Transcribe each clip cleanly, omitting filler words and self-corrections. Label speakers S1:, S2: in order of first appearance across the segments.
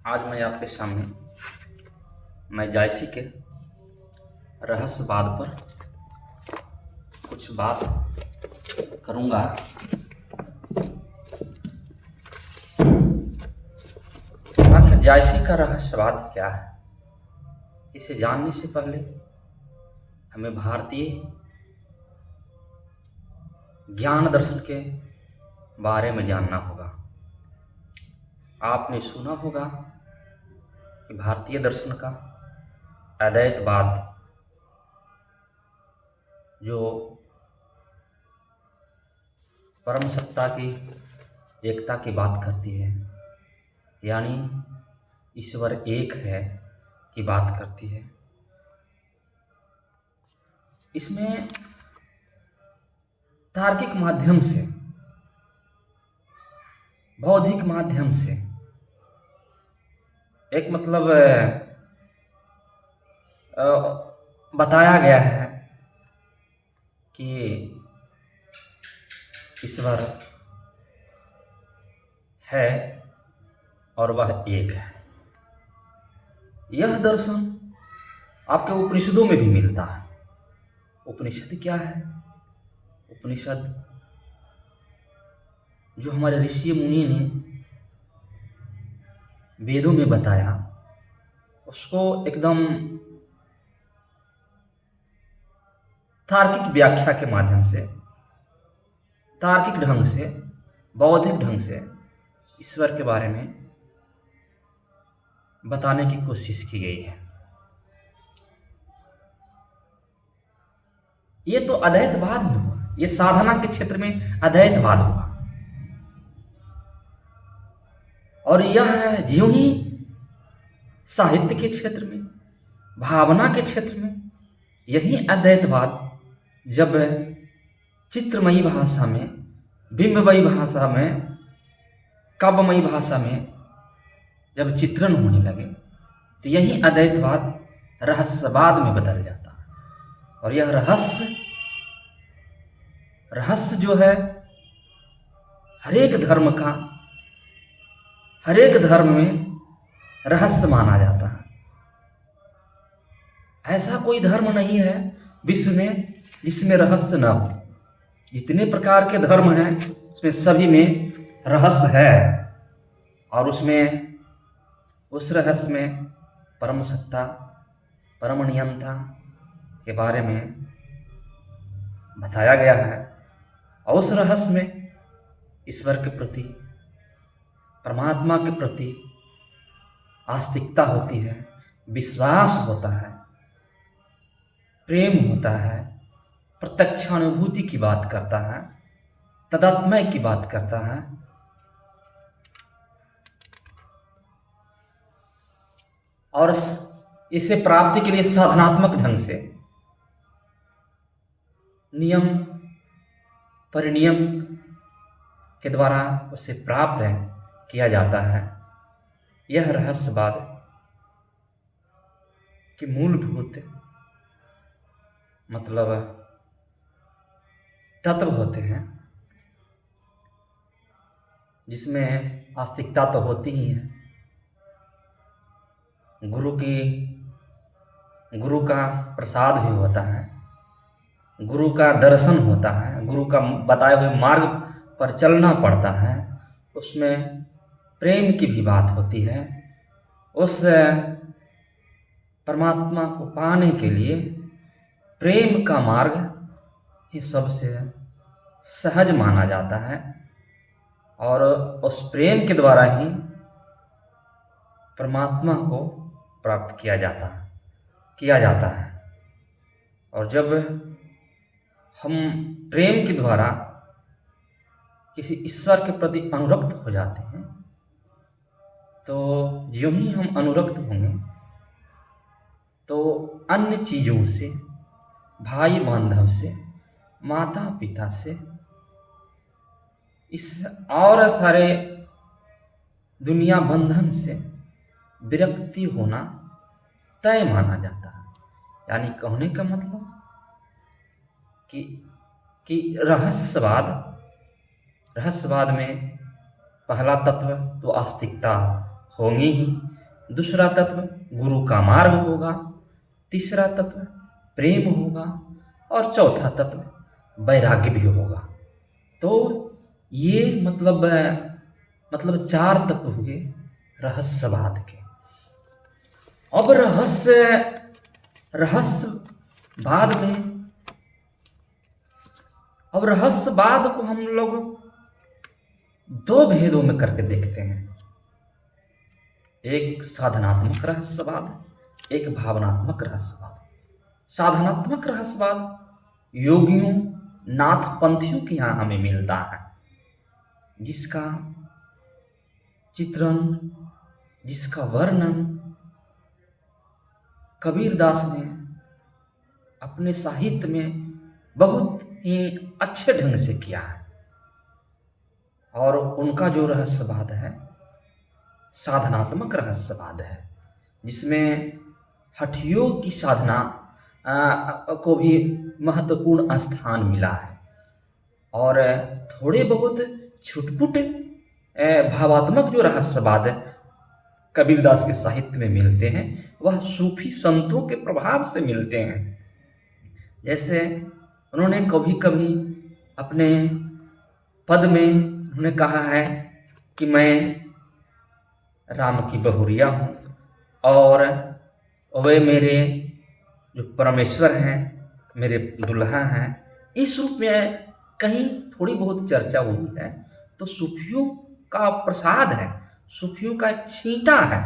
S1: आज मैं आपके सामने मैं जायसी के रहस्यवाद पर कुछ बात करूंगा। आखिर जायसी का रहस्यवाद क्या है, इसे जानने से पहले हमें भारतीय ज्ञान दर्शन के बारे में जानना होगा। आपने सुना होगा कि भारतीय दर्शन का अद्वैतवाद जो परम सत्ता की एकता की बात करती है, यानी ईश्वर एक है की बात करती है। इसमें तार्किक माध्यम से, बौद्धिक माध्यम से एक बताया गया है कि ईश्वर है और वह एक है। यह दर्शन आपके उपनिषदों में भी मिलता है। उपनिषद क्या है? उपनिषद जो हमारे ऋषि मुनि ने वेदों में बताया, उसको एकदम तार्किक व्याख्या के माध्यम से, तार्किक ढंग से, बौद्धिक ढंग से ईश्वर के बारे में बताने की कोशिश की गई है। ये तो अद्वैतवाद में हुआ, ये साधना के क्षेत्र में अद्वैतवाद हुआ। और यह ज्यों ही साहित्य के क्षेत्र में, भावना के क्षेत्र में यही अद्वैतवाद जब चित्रमयी भाषा में, बिंबमयी भाषा में, काव्यमयी भाषा में जब चित्रण होने लगे, तो यही अद्वैतवाद रहस्यवाद में बदल जाता है। और यह रहस्य जो है हरेक धर्म का, हरेक धर्म में रहस्य माना जाता है। ऐसा कोई धर्म नहीं है विश्व में जिसमें रहस्य न हो। जितने प्रकार के धर्म हैं उसमें सभी में रहस्य है, और उसमें उस रहस्य में परम सत्ता, परम नियंता के बारे में बताया गया है। और उस रहस्य में ईश्वर के प्रति, परमात्मा के प्रति आस्तिकता होती है, विश्वास होता है, प्रेम होता है, प्रत्यक्षानुभूति की बात करता है, तदात्मय की बात करता है। और इसे प्राप्ति के लिए साधनात्मक ढंग से नियम परिनियम के द्वारा उसे प्राप्त किया जाता है। यह रहस्यवाद के मूलभूत तत्व होते हैं, जिसमें आस्तिकता तो होती ही है, गुरु का प्रसाद भी होता है, गुरु का दर्शन होता है, गुरु का बताए हुए मार्ग पर चलना पड़ता है, उसमें प्रेम की भी बात होती है। उस परमात्मा को पाने के लिए प्रेम का मार्ग ही सबसे सहज माना जाता है, और उस प्रेम के द्वारा ही परमात्मा को प्राप्त किया जाता है। और जब हम प्रेम के द्वारा किसी ईश्वर के प्रति अनुरक्त हो जाते हैं, तो यूं ही हम अनुरक्त होंगे तो अन्य चीज़ों से, भाई बांधव से, माता पिता से, इस और सारे दुनिया बंधन से विरक्ति होना तय माना जाता है। यानी कहने का मतलब कि रहस्यवाद में पहला तत्व तो आस्तिकता होंगी ही, दूसरा तत्व गुरु का मार्ग होगा, तीसरा तत्व प्रेम होगा और चौथा तत्व वैराग्य भी होगा। तो ये मतलब चार तत्व हुए रहस्यवाद के। अब रहस्यवाद को हम लोग दो भेदों में करके देखते हैं, एक साधनात्मक रहस्यवाद, एक भावनात्मक रहस्यवाद। साधनात्मक रहस्यवाद योगियों नाथपंथियों के यहाँ हमें मिलता है, जिसका चित्रण, जिसका वर्णन कबीरदास ने अपने साहित्य में बहुत ही अच्छे ढंग से किया है। और उनका जो रहस्यवाद है साधनात्मक रहस्यवाद है, जिसमें हठ योग की साधना को भी महत्वपूर्ण स्थान मिला है। और थोड़े बहुत छुटपुट भावात्मक जो रहस्यवाद कबीरदास के साहित्य में मिलते हैं, वह सूफी संतों के प्रभाव से मिलते हैं। जैसे उन्होंने कभी कभी अपने पद में उन्होंने कहा है कि मैं राम की बहुरिया हूँ और वे मेरे जो परमेश्वर हैं, मेरे दुल्हा हैं। इस रूप में कहीं थोड़ी बहुत चर्चा हुई है। तो सूफियों का प्रसाद है, सूफियों का एक छींटा है,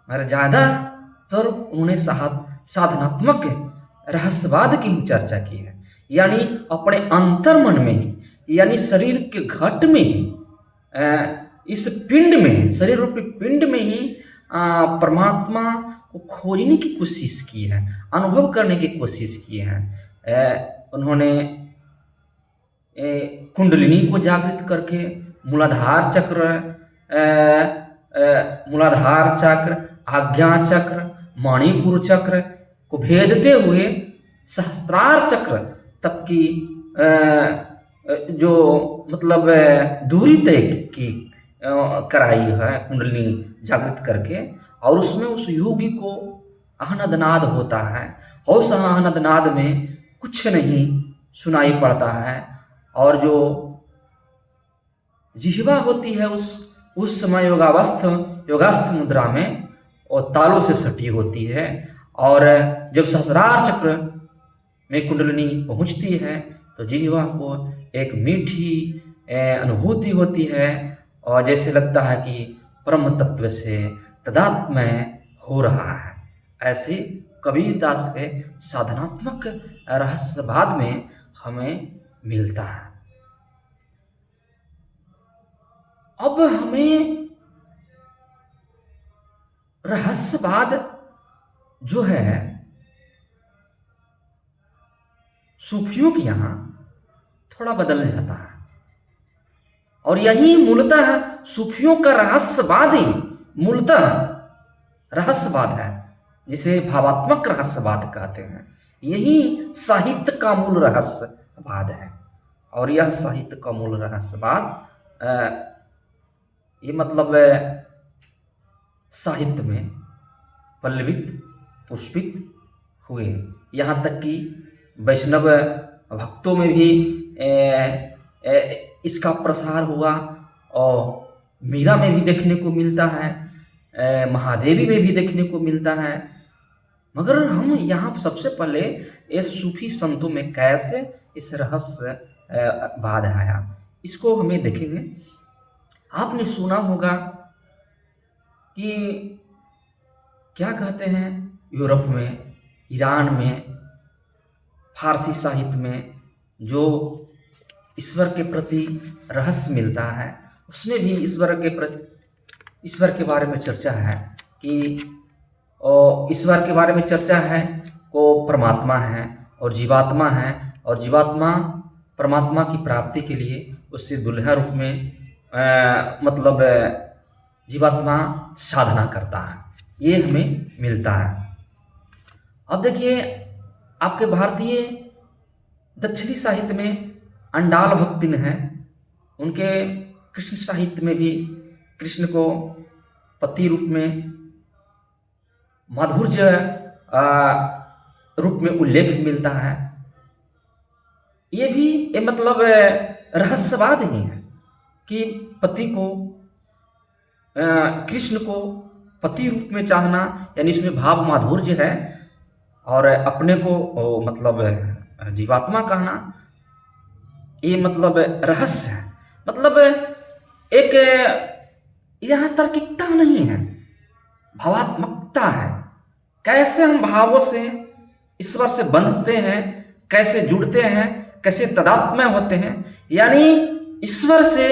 S1: मगर ज़्यादातर उन्होंने साधनात्मक रहस्यवाद की ही चर्चा की है। यानी अपने अंतर्मन में ही, यानी शरीर के घट में ही, इस पिंड में, शरीर रूपी पिंड में ही परमात्मा को खोजने की कोशिश की है, अनुभव करने की कोशिश की है। उन्होंने कुंडलिनी को जागृत करके मूलाधार चक्र, आज्ञा चक्र, मणिपुर चक्र को भेदते हुए सहस्त्रार चक्र तक की जो दूरी तय की कराई है कुंडलिनी जागृत करके। और उसमें उस योगी को आनंदनाद होता है, और उस आनंदनाद में कुछ नहीं सुनाई पड़ता है। और जो जिह्वा होती है उस समय योगास्थ मुद्रा में और तालों से सटी होती है। और जब सहस्रार चक्र में कुंडलिनी पहुंचती है तो जिह्वा को एक मीठी अनुभूति होती है, और जैसे लगता है कि परम तत्व से तादात्म्य हो रहा है। ऐसे कबीरदास के साधनात्मक रहस्यवाद में हमें मिलता है। अब हमें रहस्यवाद जो है सूफियों के यहाँ थोड़ा बदल जाता है, और यही मूलतः सूफियों का रहस्यवाद ही मूलतः रहस्यवाद है, जिसे भावात्मक रहस्यवाद कहते हैं। यही साहित्य का मूल रहस्यवाद है। और यह साहित्य का मूल रहस्यवाद ये साहित्य में पल्लवित पुष्पित हुए, यहाँ तक कि वैष्णव भक्तों में भी इसका प्रसार हुआ, और मीरा में भी देखने को मिलता है, महादेवी में भी देखने को मिलता है। मगर हम यहाँ सबसे पहले इस सूफी संतों में कैसे इस रहस्यवाद आया, इसको हमें देखेंगे। आपने सुना होगा कि क्या कहते हैं, यूरोप में, ईरान में, फारसी साहित्य में जो ईश्वर के प्रति रहस्य मिलता है, उसमें भी ईश्वर के बारे में चर्चा है कि ईश्वर के बारे में चर्चा है को परमात्मा है और जीवात्मा है, और जीवात्मा परमात्मा की प्राप्ति के लिए उससे दुल्हा रूप में जीवात्मा साधना करता है। ये हमें मिलता है। अब देखिए, आपके भारतीय दक्षिणी साहित्य में अंडाल भक्तिन है, उनके कृष्ण साहित्य में भी कृष्ण को पति रूप में माधुर्य रूप में उल्लेख मिलता है। ये भी मतलब रहस्यवाद ही है कि पति को कृष्ण को पति रूप में चाहना, यानी इसमें भाव माधुर्य है। और अपने को मतलब जीवात्मा कहना, ये मतलब रहस्य है। मतलब एक यहाँ तार्किकता नहीं है, भावात्मकता है। कैसे हम भावों से ईश्वर से बंधते हैं, कैसे जुड़ते हैं, कैसे तादात्म्य होते हैं, यानी ईश्वर से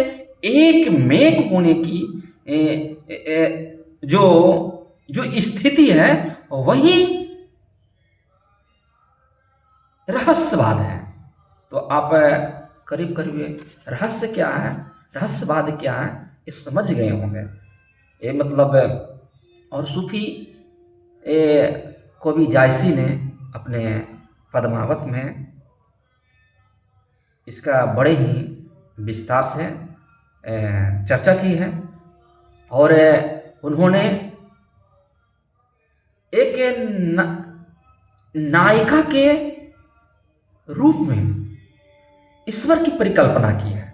S1: एक मेक होने की जो जो स्थिति है, वही रहस्यवाद है। तो आप करीब करीब रहस्य क्या है, रहस्यवाद क्या है, ये समझ गए होंगे। ये मतलब और सूफी कवि जायसी ने अपने पद्मावत में इसका बड़े ही विस्तार से चर्चा की है। और उन्होंने एक नायिका के रूप में ईश्वर की परिकल्पना की है।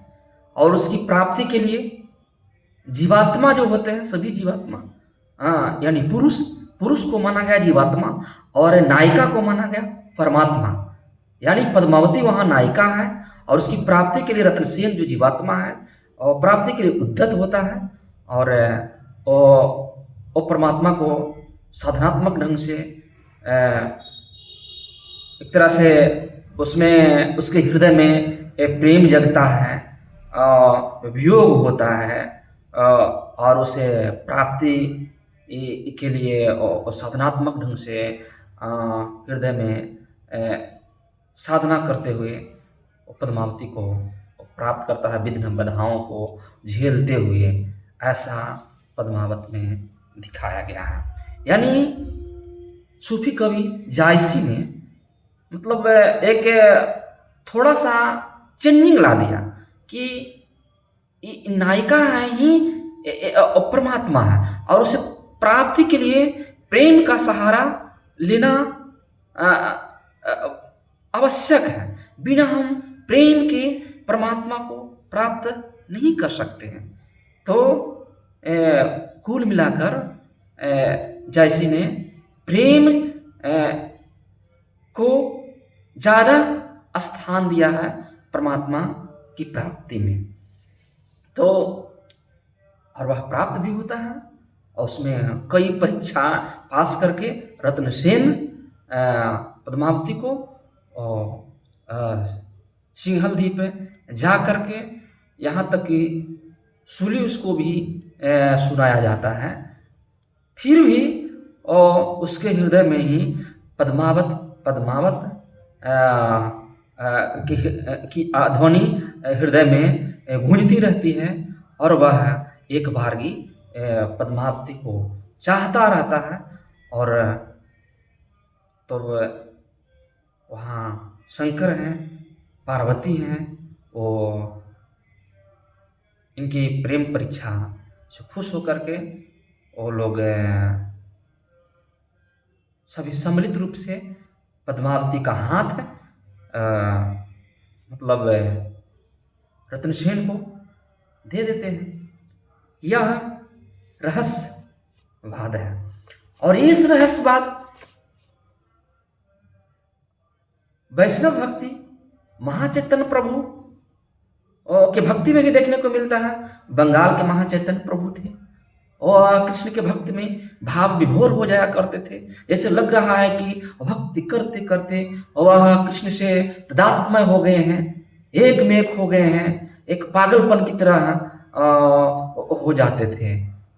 S1: और उसकी प्राप्ति के लिए जीवात्मा जो होते हैं, सभी जीवात्मा, यानी पुरुष को माना गया जीवात्मा, और नायिका को माना गया परमात्मा। यानी पद्मावती वहाँ नायिका है, और उसकी प्राप्ति के लिए रत्नसेन जो जीवात्मा है, और प्राप्ति के लिए उद्यत होता है। और वो परमात्मा को साधनात्मक ढंग से एक तरह से उसमें उसके हृदय में प्रेम जगता है, वियोग होता है, और उसे प्राप्ति के लिए साधनात्मक ढंग से हृदय में साधना करते हुए पद्मावती को प्राप्त करता है, विघ्न बाधाओं को झेलते हुए। ऐसा पद्मावत में दिखाया गया है। यानी सूफी कवि जायसी ने मतलब एक थोड़ा सा चेंजिंग ला दिया कि नायिका है ही परमात्मा है, और उसे प्राप्ति के लिए प्रेम का सहारा लेना आवश्यक है। बिना हम प्रेम के परमात्मा को प्राप्त नहीं कर सकते हैं। तो कुल मिलाकर जायसी ने प्रेम को ज़्यादा स्थान दिया है परमात्मा की प्राप्ति में। तो और वह प्राप्त भी होता है, और उसमें कई परीक्षा पास करके रत्नसेन पद्मावती को सिंहल द्वीप जा करके, यहाँ तक कि सूली उसको भी सुनाया जाता है। फिर भी उसके हृदय में ही पद्मावत की ध्वनि हृदय में गूंजती रहती है, और वह एक बारगी पद्मावती को चाहता रहता है। और तो वहाँ शंकर हैं, पार्वती हैं, वो इनकी प्रेम परीक्षा से खुश होकर के वो लोग सभी सम्मिलित रूप से पद्मावती का हाथ मतलब रत्नसेन को दे देते हैं। यह रहस्यवाद है। और इस रहस्यवाद वैष्णव भक्ति महाचैतन्य प्रभु के भक्ति में भी देखने को मिलता है। बंगाल के महाचैतन्य प्रभु थे, और कृष्ण के भक्ति में भाव विभोर हो जाया करते थे। जैसे लग रहा है कि भक्ति करते करते वह कृष्ण से तादात्म्य हो गए हैं, एक मेक हो गए हैं, एक पागलपन की तरह हो जाते थे।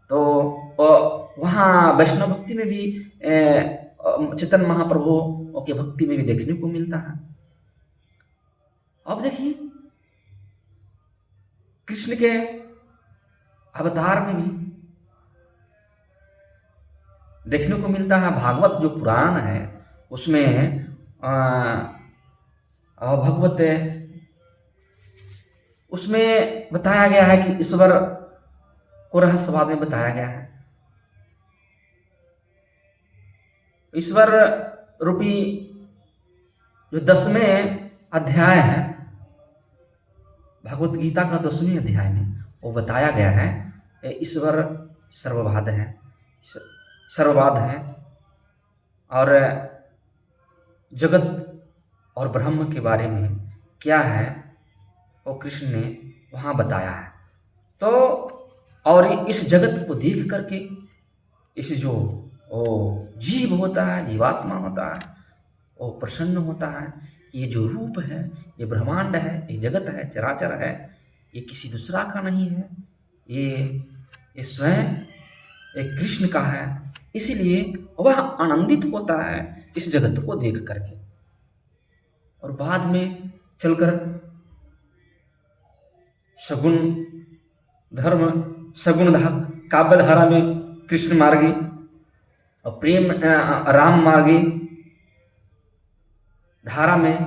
S1: तो वहाँ वैष्णव भक्ति में भी चैतन्य महाप्रभु के भक्ति में भी देखने को मिलता है। अब देखिए कृष्ण के अवतार में भी देखने को मिलता है। भागवत जो पुराण है उसमें भगवत उसमें बताया गया है कि ईश्वर को रहस्यवाद में बताया गया है। ईश्वर रूपी जो 10वें अध्याय है भगवत गीता का 10वें अध्याय में वो बताया गया है ईश्वर सर्ववाद है, सर्ववाद है और जगत और ब्रह्म के बारे में क्या है वो कृष्ण ने वहाँ बताया है। तो और इस जगत को देख करके इस जो वो जीव होता है, जीवात्मा होता है, वो प्रसन्न होता है कि ये जो रूप है, ये ब्रह्मांड है, ये जगत है, चराचर है, ये किसी दूसरा का नहीं है, ये स्वयं एक कृष्ण का है। इसीलिए वह आनंदित होता है इस जगत को देख करके। और बाद में चलकर सगुण धर्म, सगुण काव्य धारा में कृष्ण मार्गी और प्रेम राम मार्गी धारा में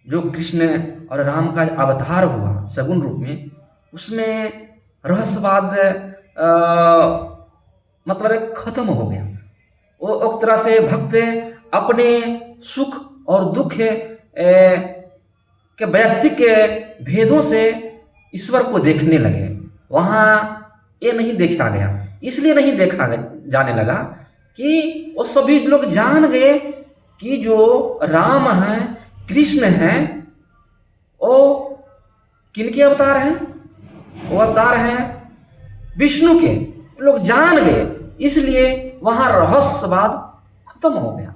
S1: जो कृष्ण और राम का अवतार हुआ सगुण रूप में, उसमें रहस्यवाद मतलब खत्म हो गया। वो एक तरह से भक्त अपने सुख और दुख के वैयक्तिक भेदों से ईश्वर को देखने लगे। वहाँ ये नहीं देखा गया, इसलिए नहीं देखा जाने लगा कि वो सभी लोग जान गए कि जो राम हैं, कृष्ण हैं, वो किनके अवतार हैं? वो अवतार हैं विष्णु के। लोग जान गए, इसलिए वहाँ रहस्यवाद खत्म हो गया।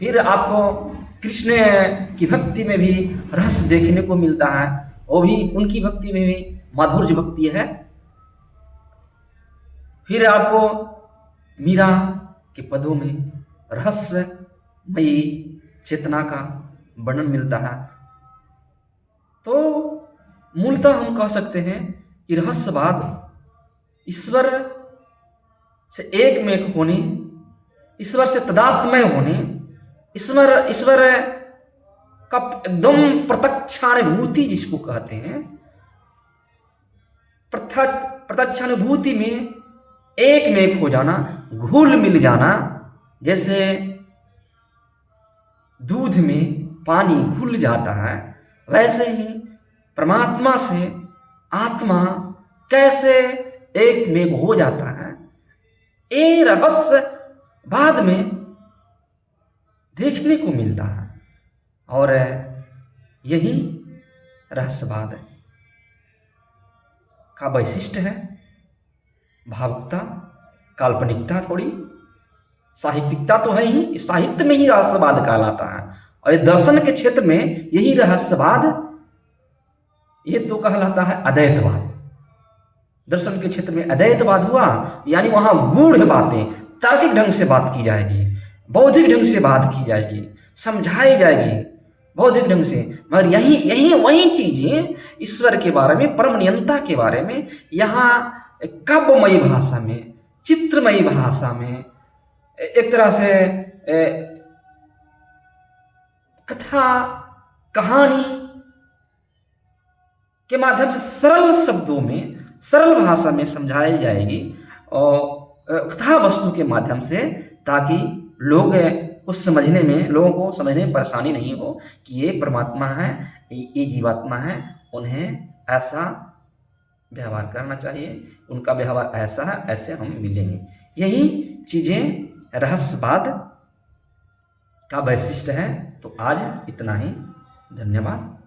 S1: फिर आपको कृष्ण की भक्ति में भी रहस्य देखने को मिलता है, वो भी उनकी भक्ति में भी माधुर्य भक्ति है। फिर आपको मीरा के पदों में रहस्यमयी चेतना का वर्णन मिलता है। तो मूलतः हम कह सकते हैं कि रहस्यवाद ईश्वर से एक में एक होने, ईश्वर से तदात्मय होने, ईश्वर का एकदम प्रत्यक्षानुभूति जिसको कहते हैं, प्रत्यक्षानुभूति में एक में एक हो जाना, घुल मिल जाना। जैसे दूध में पानी घुल जाता है, वैसे ही परमात्मा से आत्मा कैसे एक में एक हो जाता है, ये रहस्य बाद में देखने को मिलता है। और यही रहस्यवाद का वैशिष्ट है। भावुकता, काल्पनिकता, थोड़ी साहित्यिकता तो है ही, साहित्य में ही रहस्यवाद कहलाता है। और दर्शन के क्षेत्र में यही रहस्यवाद, ये तो कहलाता है अद्वैतवाद। दर्शन के क्षेत्र में अद्वैतवाद हुआ, यानी वहां गूढ़ बातें तार्किक ढंग से बात की जाएगी, बौद्धिक ढंग से बात की जाएगी, समझाई जाएगी बौद्धिक ढंग से। मगर यही वही चीजें ईश्वर के बारे में, परम नियंता के बारे में यहाँ काव्यमयी भाषा में, चित्रमयी भाषा में, एक तरह से कथा कहानी के माध्यम से सरल शब्दों में, सरल भाषा में समझाई जाएगी और कथा वस्तु के माध्यम से, ताकि लोग को समझने में, लोगों को समझने में परेशानी नहीं हो कि ये परमात्मा है, ये जीवात्मा है, उन्हें ऐसा व्यवहार करना चाहिए, उनका व्यवहार ऐसा है, ऐसे हम मिलेंगे। यही चीजें रहस्यवाद का वैशिष्ट है। तो आज इतना ही, धन्यवाद।